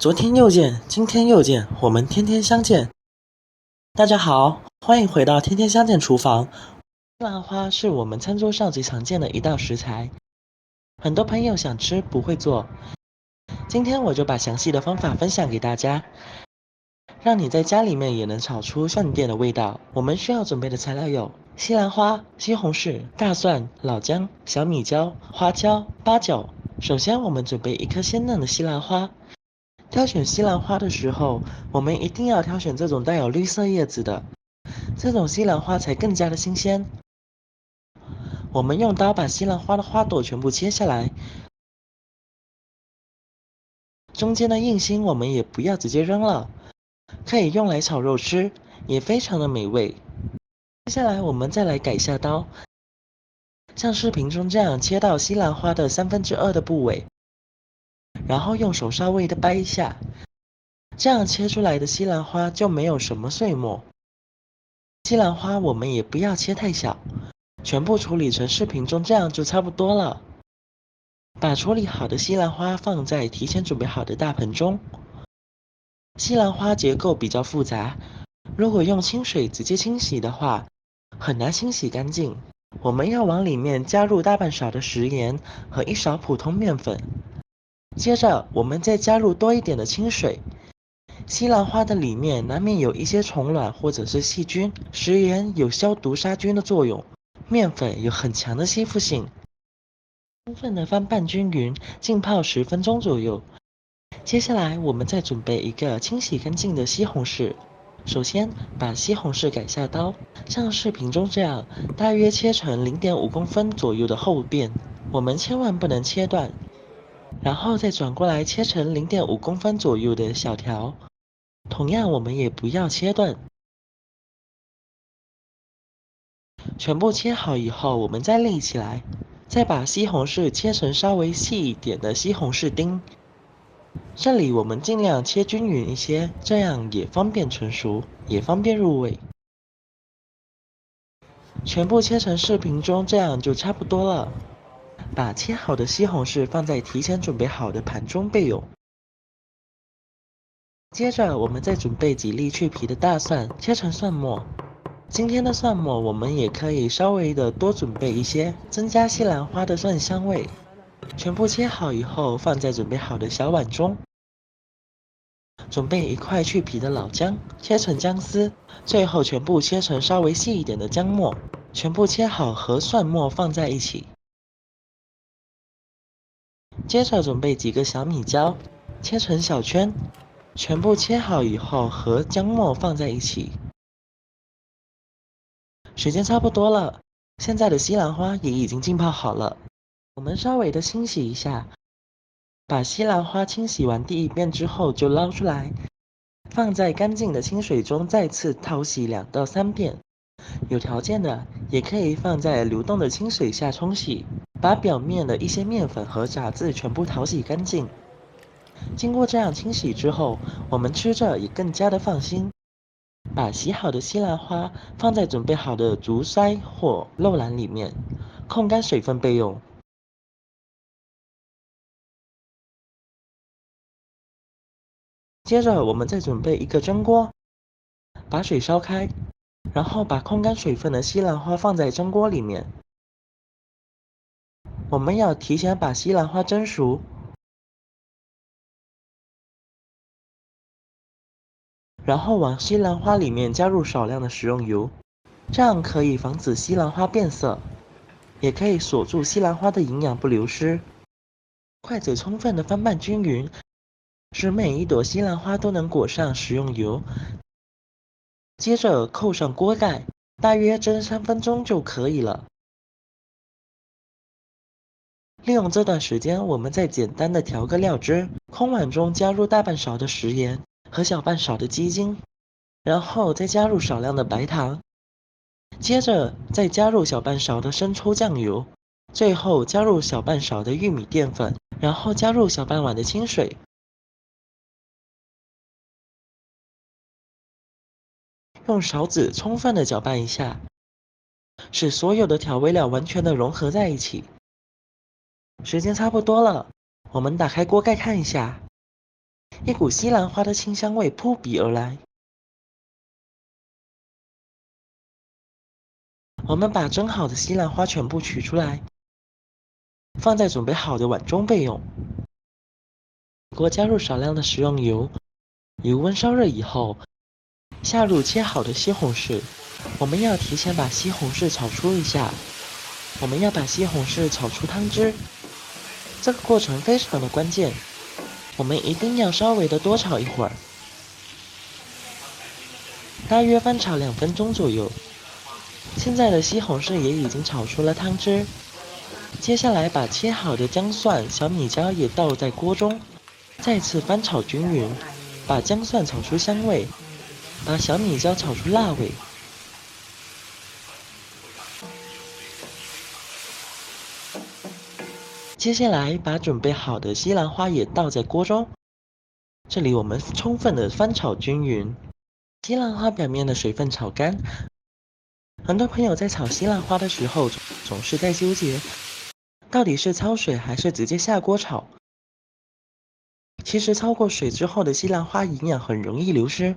昨天又见，今天又见，我们天天相见。大家好，欢迎回到天天相见厨房。西兰花是我们餐桌上最常见的一道食材，很多朋友想吃不会做，今天我就把详细的方法分享给大家，让你在家里面也能炒出饭店的味道。我们需要准备的材料有西兰花、西红柿、大蒜、老姜、小米椒、花椒、八角。首先我们准备一颗鲜嫩的西兰花。挑选西兰花的时候，我们一定要挑选这种带有绿色叶子的，这种西兰花才更加的新鲜。我们用刀把西兰花的花朵全部切下来，中间的硬心我们也不要直接扔了，可以用来炒肉吃，也非常的美味。接下来我们再来改下刀，像视频中这样切到西兰花的2/3的部位，然后用手稍微的掰一下，这样切出来的西兰花就没有什么碎末。西兰花我们也不要切太小，全部处理成视频中这样就差不多了。把处理好的西兰花放在提前准备好的大盆中。西兰花结构比较复杂，如果用清水直接清洗的话，很难清洗干净。我们要往里面加入大半勺的食盐和1勺普通面粉，接着我们再加入多一点的清水。西兰花的里面难免有一些虫卵或者是细菌，食盐有消毒杀菌的作用，面粉有很强的吸附性。充分的翻拌均匀，浸泡10分钟左右。接下来我们再准备一个清洗干净的西红柿。首先把西红柿改下刀，像视频中这样，大约切成0.5公分左右的厚片，我们千万不能切断。然后再转过来切成0.5公分左右的小条，同样我们也不要切断。全部切好以后，我们再立起来，再把西红柿切成稍微细一点的西红柿丁。这里我们尽量切均匀一些，这样也方便成熟，也方便入味。全部切成视频中这样就差不多了。把切好的西红柿放在提前准备好的盘中备用。接着我们再准备几粒去皮的大蒜，切成蒜末。今天的蒜末我们也可以稍微的多准备一些，增加西兰花的蒜香味。全部切好以后放在准备好的小碗中。准备1块去皮的老姜，切成姜丝，最后全部切成稍微细一点的姜末，全部切好和蒜末放在一起。接着准备几个小米椒，切成小圈，全部切好以后和姜末放在一起。时间差不多了，现在的西兰花也已经浸泡好了，我们稍微的清洗一下。把西兰花清洗完第1遍之后就捞出来，放在干净的清水中再次淘洗2到3遍，有条件的也可以放在流动的清水下冲洗，把表面的一些面粉和杂质全部淘洗干净。经过这样清洗之后，我们吃着也更加的放心。把洗好的西兰花放在准备好的竹筛或漏篮里面，控干水分备用。接着我们再准备一个蒸锅，把水烧开，然后把控干水分的西兰花放在蒸锅里面。我们要提前把西兰花蒸熟，然后往西兰花里面加入少量的食用油，这样可以防止西兰花变色，也可以锁住西兰花的营养不流失。筷子充分的翻拌均匀，使每一朵西兰花都能裹上食用油。接着扣上锅盖，大约蒸3分钟就可以了。利用这段时间，我们再简单的调个料汁，空碗中加入大半勺的食盐和小半勺的鸡精，然后再加入少量的白糖，接着再加入小半勺的生抽酱油，最后加入小半勺的玉米淀粉，然后加入小半碗的清水。用勺子充分的搅拌一下，使所有的调味料完全的融合在一起。时间差不多了，我们打开锅盖看一下，一股西兰花的清香味扑鼻而来。我们把蒸好的西兰花全部取出来，放在准备好的碗中备用。锅加入少量的食用油，油温烧热以后，下入切好的西红柿。我们要提前把西红柿炒出一下，我们要把西红柿炒出汤汁，这个过程非常的关键，我们一定要稍微的多炒一会儿，大约翻炒2分钟左右。现在的西红柿也已经炒出了汤汁，接下来把切好的姜蒜、小米椒也倒在锅中，再次翻炒均匀，把姜蒜炒出香味，把小米椒炒出辣味。接下来把准备好的西兰花也倒在锅中，这里我们充分的翻炒均匀，西兰花表面的水分炒干。很多朋友在炒西兰花的时候总是在纠结，到底是焯水还是直接下锅炒。其实焯过水之后的西兰花营养很容易流失，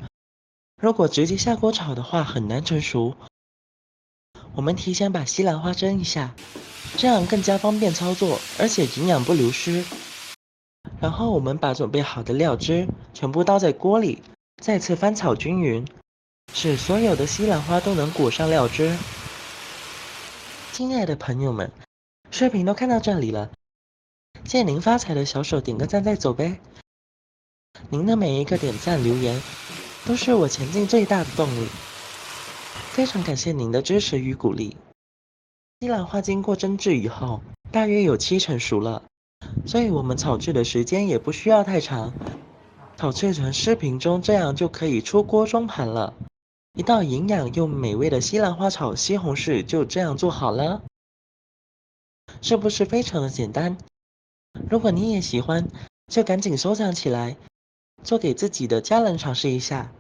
如果直接下锅炒的话很难成熟。我们提前把西兰花蒸一下，这样更加方便操作，而且营养不流失。然后我们把准备好的料汁全部倒在锅里，再次翻炒均匀，使所有的西兰花都能裹上料汁。亲爱的朋友们，视频都看到这里了，借您发财的小手点个赞再走呗！您的每一个点赞留言，都是我前进最大的动力。非常感谢您的支持与鼓励。西兰花经过蒸制以后，大约有70%熟了，所以我们炒制的时间也不需要太长，炒制成视频中这样就可以出锅装盘了。一道营养又美味的西兰花炒西红柿就这样做好了，是不是非常的简单？如果你也喜欢，就赶紧收藏起来，做给自己的家人尝试一下，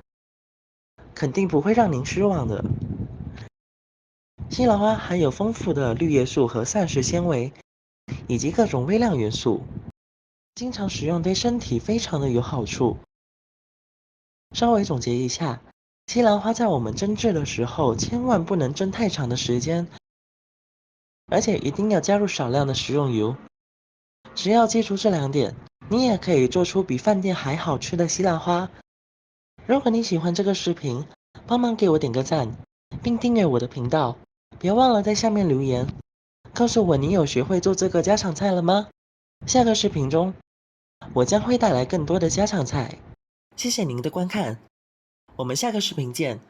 肯定不会让您失望的。西兰花含有丰富的绿叶素和膳食纤维，以及各种微量元素，经常食用对身体非常的有好处。稍微总结一下，西兰花在我们蒸制的时候，千万不能蒸太长的时间，而且一定要加入少量的食用油。只要记住这2点，你也可以做出比饭店还好吃的西兰花。如果你喜欢这个视频，帮忙给我点个赞，并订阅我的频道。别忘了在下面留言，告诉我你有学会做这个家常菜了吗？下个视频中，我将会带来更多的家常菜。谢谢您的观看，我们下个视频见。